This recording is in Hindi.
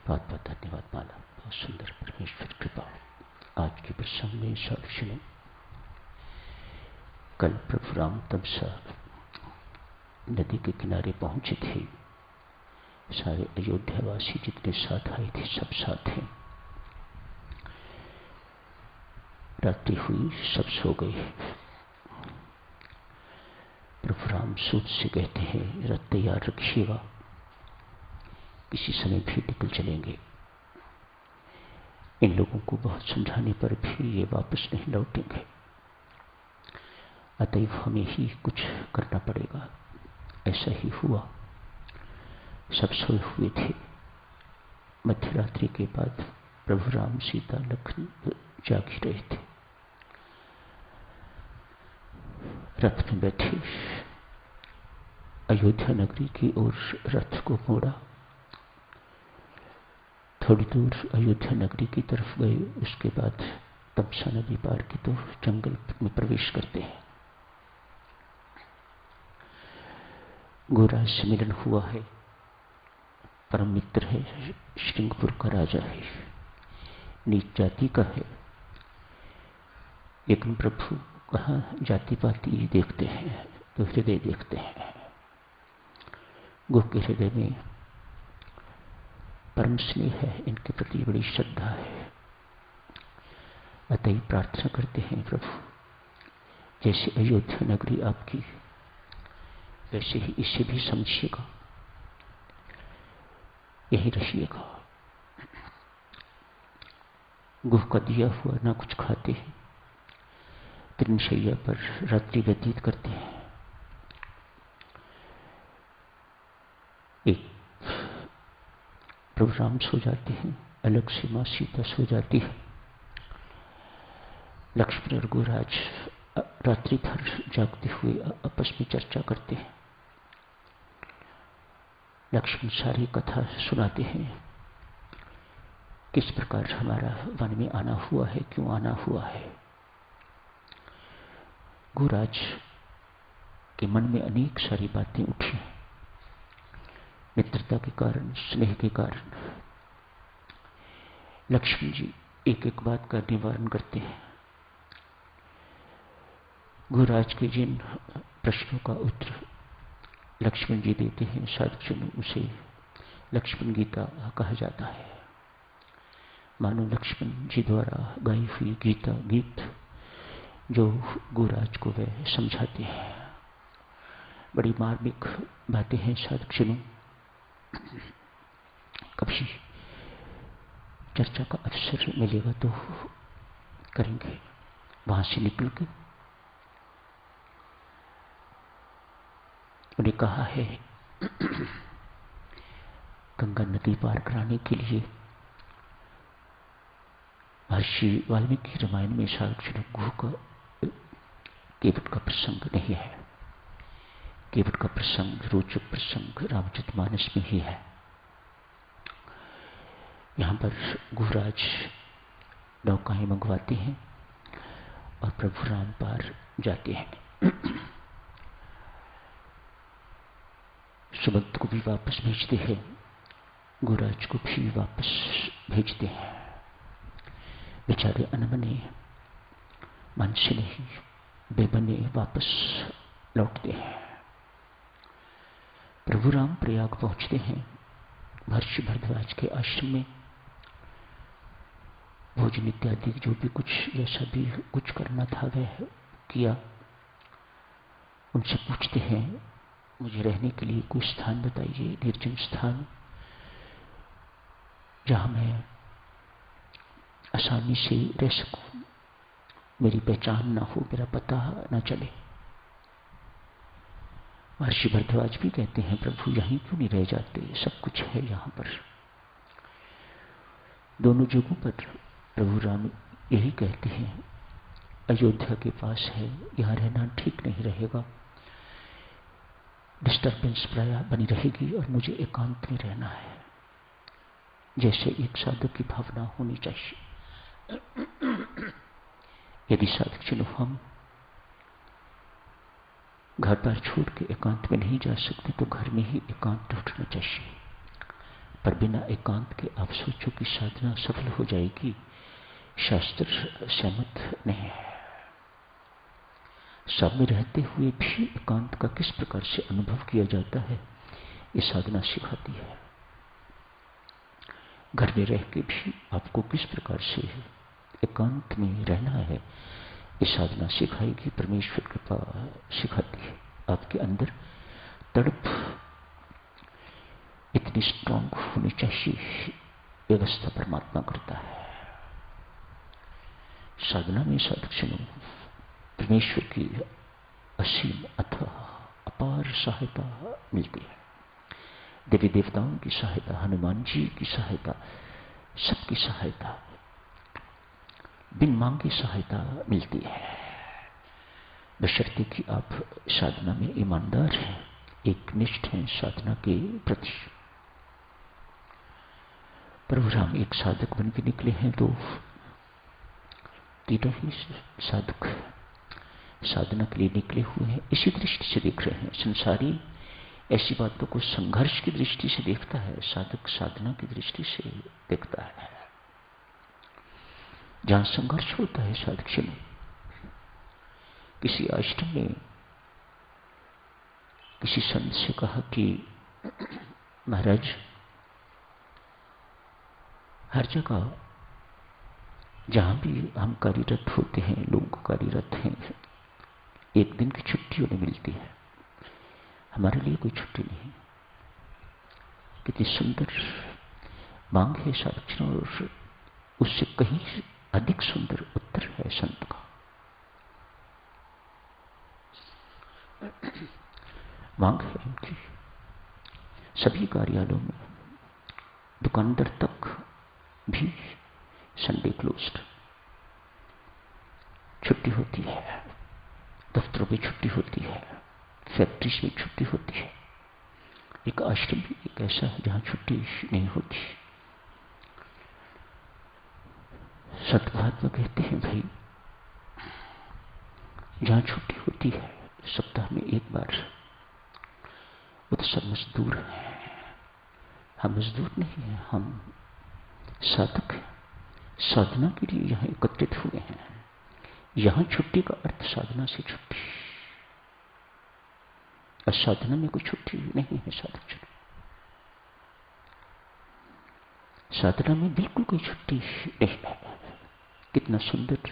बहुत बहुत धन्यवाद माला। बहुत सुंदर परमेश्वर कृपा। आज के प्रसंग में साक्षी ने कल प्रभु राम तमसा नदी के किनारे पहुंचे थे। सारे अयोध्यावासी जितने साथ आए थे सब साथ हैं। रात्रि हुई, सब सो गए। प्रभु राम सूत से कहते हैं रथ तैयार रखिएगा, किसी समय भी निकल चलेंगे। इन लोगों को बहुत समझाने पर भी ये वापस नहीं लौटेंगे, अतएव हमें ही कुछ करना पड़ेगा। ऐसा ही हुआ। सब सोए हुए थे। मध्यरात्रि के बाद प्रभु राम सीता लखन जाग ही रहे थे। रथ में बैठे अयोध्या नगरी की ओर रथ को मोड़ा। थोड़ी दूर अयोध्या नगरी की तरफ गए, उसके बाद तमसा नदी पार की तो जंगल में प्रवेश करते हैं। गोराज से मिलन हुआ है। परम मित्र है, श्रृंगपुर का राजा है, नीच जाति का है। लेकिन प्रभु कहाँ जाति पाति देखते हैं, तो हृदय देखते हैं। गो के हृदय में परम स्नेह है, इनके प्रति बड़ी श्रद्धा है। अतः प्रार्थना करते हैं प्रभु, जैसे अयोध्या नगरी आपकी, वैसे ही इसे भी समझिएगा, यही रहिएगा। गुह का दिया हुआ ना कुछ खाते हैं, तृणशैया पर रात्रि व्यतीत करते हैं। एक प्रभु राम सो जाते हैं, अलग से मां सीता सो जाती है। लक्ष्मण और गोराज रात्रि भर जागते हुए आपस में चर्चा करते हैं। लक्ष्मण सारी कथा सुनाते हैं, किस प्रकार हमारा वन में आना हुआ है, क्यों आना हुआ है। गोराज के मन में अनेक सारी बातें उठी, मित्रता के कारण, स्नेह के कारण। लक्ष्मण जी एक एक बात का निवारण करते हैं। गोराज के जिन प्रश्नों का उत्तर लक्ष्मण जी देते हैं, साधुजन उसे लक्ष्मण गीता कहा जाता है। मानो लक्ष्मण जी द्वारा गाई हुई गीता गीत जो गोराज को वे समझाते हैं। बड़ी मार्मिक बातें हैं साधुजनों। कभी चर्चा का अवसर मिलेगा तो करेंगे। वहां से निकल के उन्हें कहा है गंगा नदी पार कराने के लिए महर्षि वाल्मीकि रामायण में साक्षात गुह का केवट का प्रसंग नहीं है। केवट का प्रसंग, रोचक प्रसंग रामचरितमानस में ही है। यहां पर गुहराज नौकाएं मंगवाते हैं और प्रभु राम पार जाते हैं। सुमंत को भी वापस भेजते हैं, गुहराज को भी वापस भेजते हैं। बेचारे अनमने, मन से नहीं, बेबने वापस लौटते हैं। प्रभु राम प्रयाग पहुंचते हैं। महर्षि भरद्वाज के आश्रम में भोजन इत्यादि जो भी कुछ, जैसा भी कुछ करना था वह किया। उनसे पूछते हैं मुझे रहने के लिए कोई स्थान बताइए, निर्जन स्थान, जहां मैं आसानी से रह सकूं, मेरी पहचान ना हो, मेरा पता ना चले। महर्षि भरद्वाज भी कहते हैं प्रभु यहीं क्यों नहीं रह जाते, सब कुछ है यहां पर। दोनों जगहों पर प्रभु राम यही कहते हैं अयोध्या के पास है, यहां रहना ठीक नहीं रहेगा, डिस्टर्बेंस प्राय बनी रहेगी और मुझे एकांत में रहना है, जैसे एक साधक की भावना होनी चाहिए। यदि साधक चलो हम घर पर छोड़ के एकांत में नहीं जा सकते तो घर में ही एकांत ढूंढना चाहिए। पर बिना एकांत के आप सोचो कि साधना सफल हो जाएगी, शास्त्र सहमत नहीं है। सब में रहते हुए भी एकांत का किस प्रकार से अनुभव किया जाता है, ये साधना सिखाती है। घर में रह के भी आपको किस प्रकार से एकांत में रहना है, ये साधना सिखाएगी, परमेश्वर कृपा सिखाती है। आपके अंदर तड़प इतनी स्ट्रांग होनी चाहिए, व्यवस्था परमात्मा करता है। साधना में साधक परमेश्वर की असीम अथाह अपार सहायता मिलती है। देवी देवताओं की सहायता, हनुमान जी की सहायता, सबकी सहायता, बिन मांगे सहायता मिलती है, बशर्ते कि आप साधना में ईमानदार हैं, एक निष्ठ हैं साधना के प्रति। प्रभु राम एक साधक बन के निकले हैं तो तीनों ही साधक साधना के लिए निकले हुए हैं, इसी दृष्टि से देख रहे हैं। संसारी ऐसी बातों को संघर्ष की दृष्टि से देखता है, साधक साधना की दृष्टि से देखता है। जहां संघर्ष होता है साधक में, किसी आश्रम में किसी संत से कहा कि महाराज, हर जगह जहां भी हम कार्यरत होते हैं, लोग कार्यरत हैं, एक दिन की छुट्टी उन्हें मिलती है, हमारे लिए कोई छुट्टी नहीं। कितनी सुंदर मांग है साधक, और उससे कहीं अधिक सुंदर उत्तर है संत का। मांग है उनकी सभी कार्यालयों में, दुकानदार तक भी संडे क्लोज्ड, छुट्टी होती है, दफ्तरों में छुट्टी होती है, फैक्ट्रीज में छुट्टी होती है। एक आश्रम भी एक ऐसा है जहां छुट्टी नहीं होती। संत महात्मा कहते हैं, भाई जहां छुट्टी होती है सप्ताह में एक बार, वो तो सब मजदूर हैं। हम मजदूर नहीं हैं, हम साधक हैं, साधना के लिए यहां एकत्रित हुए हैं। यहां छुट्टी का अर्थ साधना से छुट्टी, और साधना में कोई छुट्टी नहीं है साधक। साधना में बिल्कुल कोई छुट्टी नहीं है। कितना सुंदर